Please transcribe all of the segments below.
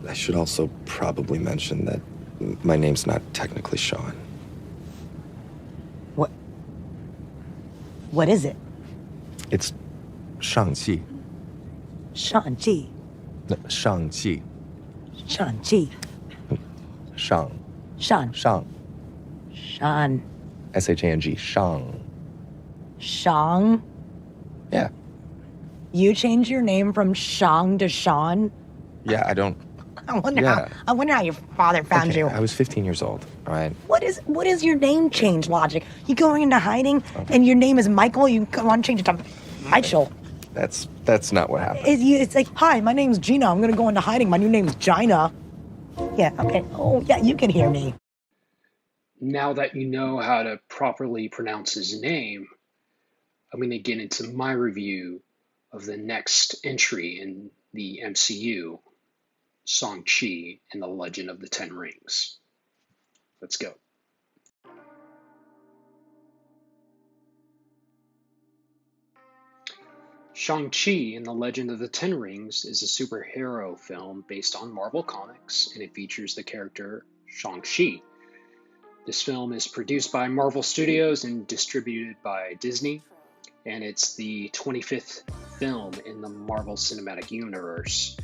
I should also probably mention that my name's not technically Sean. What? What is it? It's Shang-Chi. Shang-Chi. Shang-Chi. Shang-Chi. Shang. Shan. Shang. Shan. S-H-A-N-G. Shang. Shang? Yeah. You changed your name from Shang to Sean? Yeah, I don't... I wonder how your father found you. I was 15 years old, all right? What is your name change logic? You going into hiding and your name is Michael, you want to change it to Michael. That's not what happened. It's like, hi, my name's Gina, I'm gonna go into hiding, my new name's Gina. Yeah, okay. Oh, yeah, you can hear me. Now that you know how to properly pronounce his name, I'm going to get into my review of the next entry in the MCU, Shang-Chi and the Legend of the Ten Rings. Let's go. Shang-Chi and the Legend of the Ten Rings is a superhero film based on Marvel Comics, and it features the character Shang-Chi. This film is produced by Marvel Studios and distributed by Disney, and it's the 25th film in the Marvel Cinematic Universe.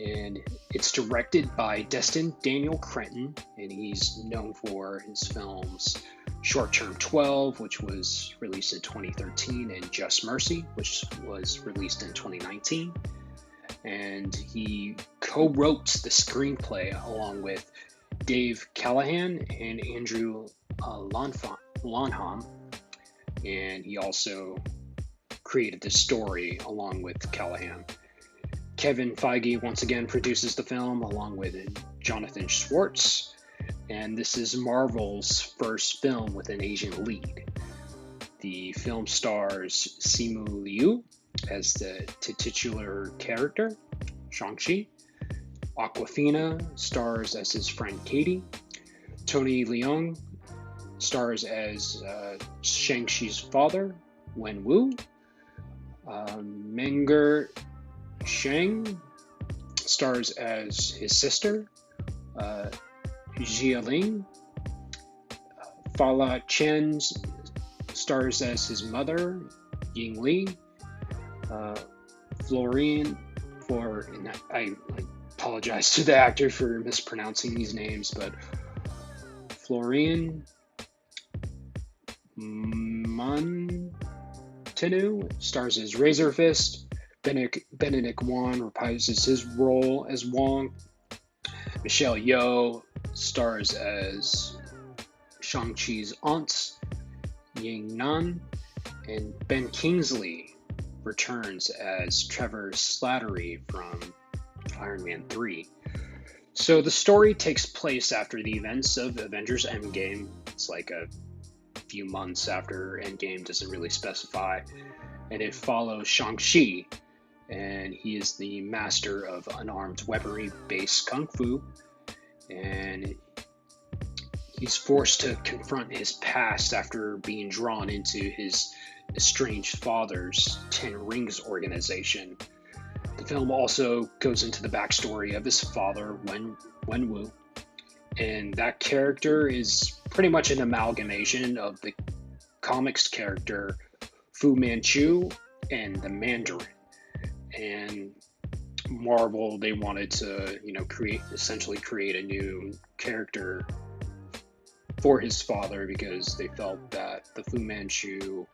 And it's directed by Destin Daniel Cretton, and he's known for his films Short Term 12, which was released in 2013, and Just Mercy, which was released in 2019. And he co-wrote the screenplay along with Dave Callahan and Andrew Lanham, and he also created the story along with Callahan. Kevin Feige once again produces the film along with Jonathan Schwartz, and this is Marvel's first film with an Asian lead. The film stars Simu Liu as the titular character, Shang-Chi. Awkwafina stars as his friend Katie. Tony Leung stars as Shang-Chi's father, Wen Wu. Menger Shang stars as his sister, Jia Ling. Fala Chen stars as his mother, Ying Li. I apologize to the actor for mispronouncing these names, but Florian Montenu stars as Razor Fist. Benedict Wong reprises his role as Wong. Michelle Yeoh stars as Shang-Chi's aunt, Ying Nan. And Ben Kingsley returns as Trevor Slattery from Iron Man 3. So the story takes place after the events of Avengers Endgame. It's like a few months after Endgame, doesn't really specify. And it follows Shang-Chi, and he is the master of unarmed weaponry-based kung fu. And he's forced to confront his past after being drawn into his estranged father's Ten Rings organization. The film also goes into the backstory of his father, Wen Wu, and that character is pretty much an amalgamation of the comics character Fu Manchu and the Mandarin. And Marvel, they wanted to, essentially create a new character for his father because they felt that the Fu Manchu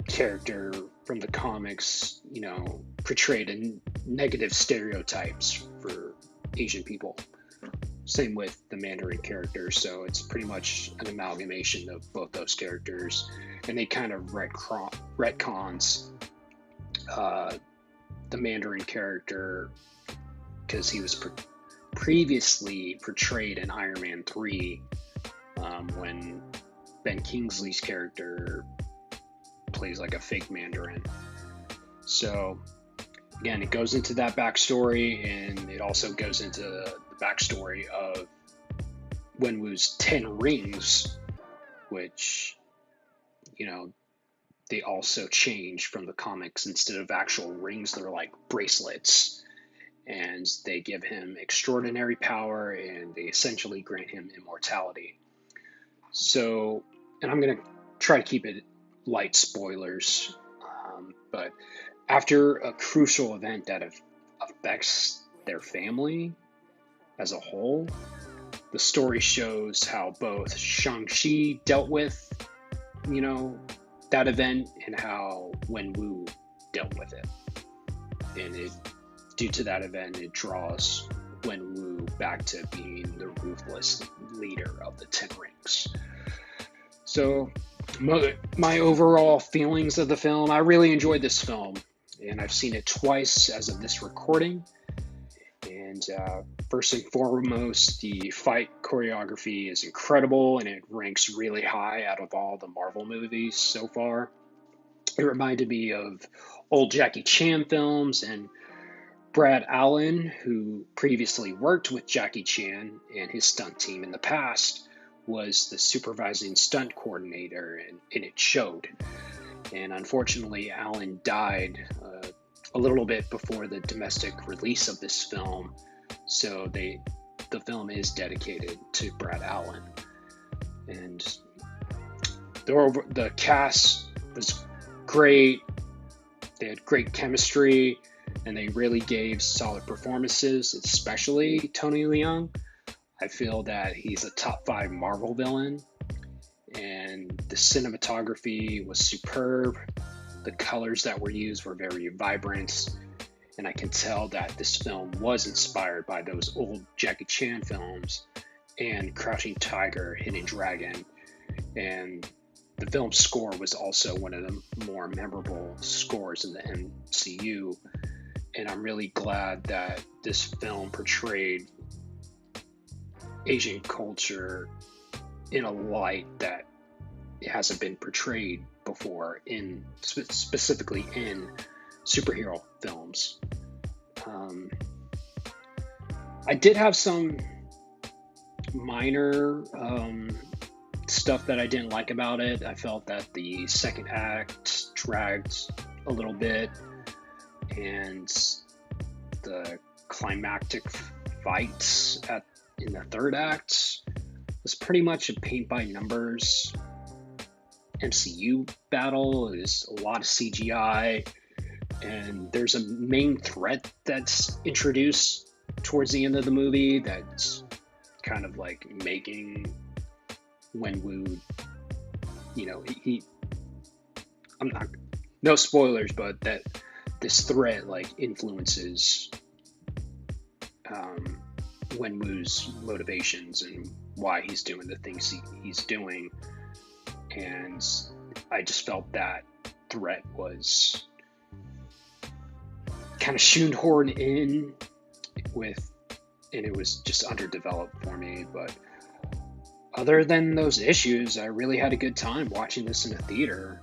character from the comics, portrayed negative stereotypes for Asian people. Same with the Mandarin character, so it's pretty much an amalgamation of both those characters, and they kind of retcons the Mandarin character because he was previously portrayed in Iron Man 3 when Ben Kingsley's character plays like a fake Mandarin. So again, it goes into that backstory, and it also goes into the backstory of Wen Wu's 10 rings, which, they also changed from the comics. Instead of actual rings, they're like bracelets. and they give him extraordinary power, and they essentially grant him immortality. So, and I'm going to try to keep it light spoilers, but after a crucial event that affects their family as a whole, the story shows how both Shang-Chi dealt with, that event, and how Wenwu dealt with it. And due to that event, it draws Wenwu back to being the ruthless leader of the Ten Rings. So, my overall feelings of the film, I really enjoyed this film, and I've seen it twice as of this recording. And first and foremost, the fight choreography is incredible, and it ranks really high out of all the Marvel movies so far. It reminded me of old Jackie Chan films, and Brad Allen, who previously worked with Jackie Chan and his stunt team in the past, was the supervising stunt coordinator, and it showed. And unfortunately, Allen died a little bit before the domestic release of this film, so the film is dedicated to Brad Allen. And the cast was great. They had great chemistry, and they really gave solid performances, especially Tony Leung. I feel that he's a top 5 Marvel villain, and the cinematography was superb. The colors that were used were very vibrant, and I can tell that this film was inspired by those old Jackie Chan films and Crouching Tiger, Hidden Dragon. And the film score was also one of the more memorable scores in the MCU, and I'm really glad that this film portrayed Asian culture in a light that it hasn't been portrayed before, specifically in superhero films. I did have some minor stuff that I didn't like about it. I felt that the second act dragged a little bit, and the climactic fights in the third act was pretty much a paint by numbers MCU battle. There's a lot of CGI, and there's a main threat that's introduced towards the end of the movie that's kind of like making Wenwu, I'm not, no spoilers, but that this threat like influences Wenwu's motivations and why he's doing the things he's doing. And I just felt that threat was kind of shoehorned in and it was just underdeveloped for me. But other than those issues, I really had a good time watching this in a theater.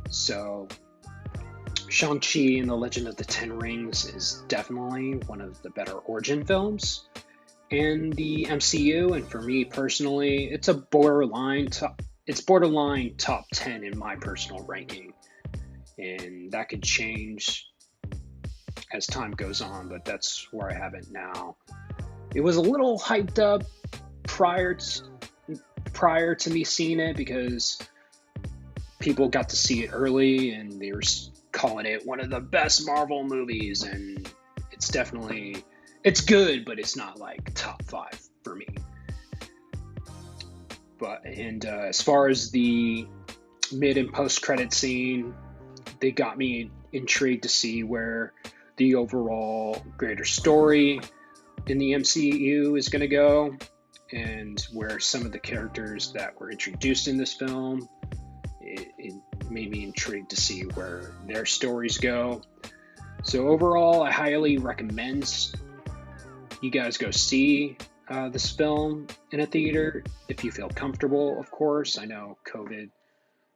So Shang-Chi and the Legend of the Ten Rings is definitely one of the better origin films in the MCU, and for me personally, it's borderline top 10 in my personal ranking, and that could change as time goes on, but that's where I have it now. It was a little hyped up prior to me seeing it, because people got to see it early and they were calling it one of the best Marvel movies, and it's good, but it's not like top 5 for me. And as far as the mid and post credit scene, they got me intrigued to see where the overall greater story in the MCU is going to go, and where some of the characters that were introduced in this film, it made me intrigued to see where their stories go. So overall, I highly recommend you guys go see this film in a theater if you feel comfortable, of course. I know COVID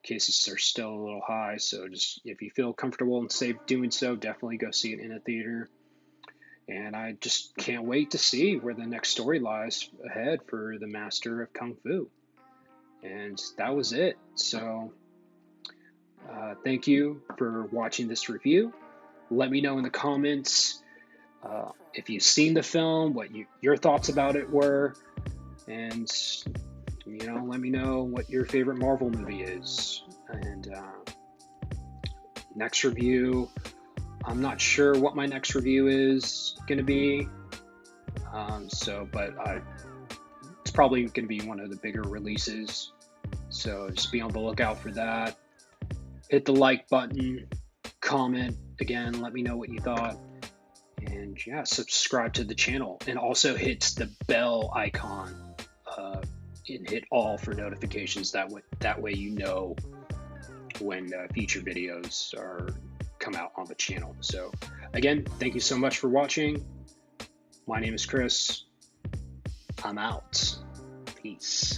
cases are still a little high, so just if you feel comfortable and safe doing so, definitely go see it in a theater. And I just can't wait to see where the next story lies ahead for the Master of Kung Fu. And that was it. So thank you for watching this review. Let me know in the comments if you've seen the film, what your thoughts about it were, and let me know what your favorite Marvel movie is. And next review, I'm not sure what my next review is going to be. But it's probably going to be one of the bigger releases. So just be on the lookout for that. Hit the like button, comment again, let me know what you thought. And yeah, subscribe to the channel, and also hit the bell icon and hit all for notifications. That way you know when future videos come out on the channel. So again, thank you so much for watching. My name is Chris. I'm out. Peace.